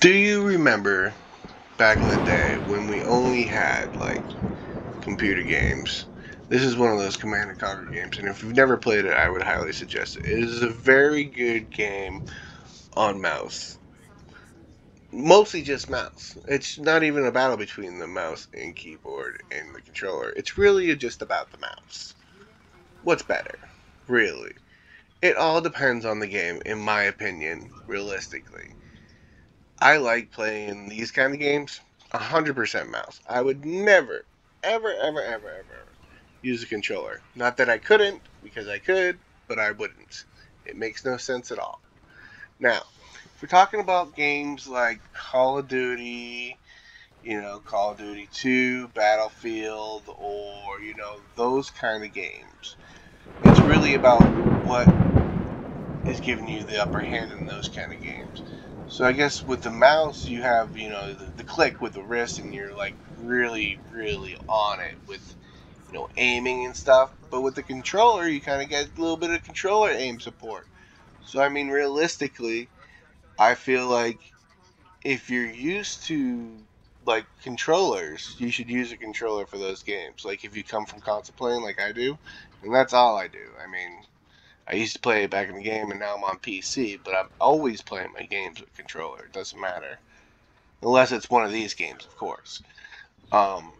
Do you remember back in the day when we only had like computer games? This is one of those Command and Conquer games, and if you've never played it, I would highly suggest it. It is a very good game on mouse. Mostly just mouse. It's not even a battle between the mouse and keyboard and the controller. It's really just about the mouse. What's better? Really? It all depends on the game, in my opinion, realistically. I like playing these kind of games 100% mouse. I would never, ever use a controller. Not that I couldn't, because I could, but I wouldn't. It makes no sense at all. Now, if we're talking about games like Call of Duty, Call of Duty 2, Battlefield, or, those kind of games, it's really about what is giving you the upper hand in those kind of games. So I guess with the mouse, you have the click with the wrist, and you're like really on it with aiming and stuff. But with the controller, you kind of get a little bit of controller aim support. So I mean, realistically, I feel like if you're used to like controllers, you should use a controller for those games. Like if you come from console playing, like I do, and that's all I do. I mean, I used to play it back in the game, and now I'm on PC, but I'm always playing my games with controller. It doesn't matter. Unless it's one of these games, of course. Um,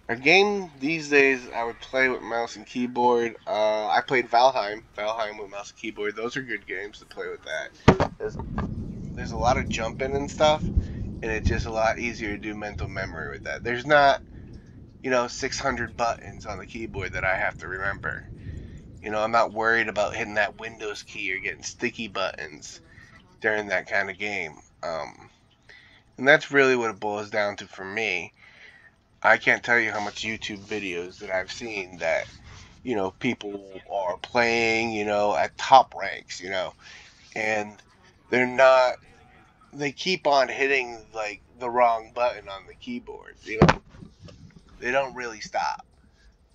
a game these days I would play with mouse and keyboard. I played Valheim. Valheim with mouse and keyboard. Those are good games to play with that. There's a lot of jumping and stuff, and it's just a lot easier to do mental memory with that. There's not, 600 buttons on the keyboard that I have to remember. I'm not worried about hitting that Windows key or getting sticky buttons during that kind of game. And that's really what it boils down to for me. I can't tell you how much YouTube videos that I've seen that, people are playing, at top ranks, and they're not, they keep on hitting, like, the wrong button on the keyboard, they don't really stop.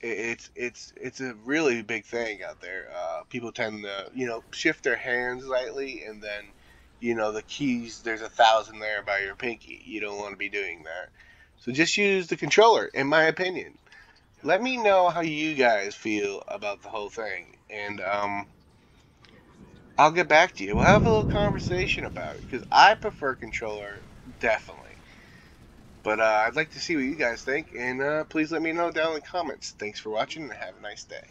It's a really big thing out there. People tend to shift their hands lightly, and then the keys. There's 1,000 there by your pinky. You don't want to be doing that. So just use the controller, in my opinion. Let me know how you guys feel about the whole thing, and I'll get back to you. We'll have a little conversation about it because I prefer controller definitely. But I'd like to see what you guys think, and please let me know down in the comments. Thanks for watching, and have a nice day.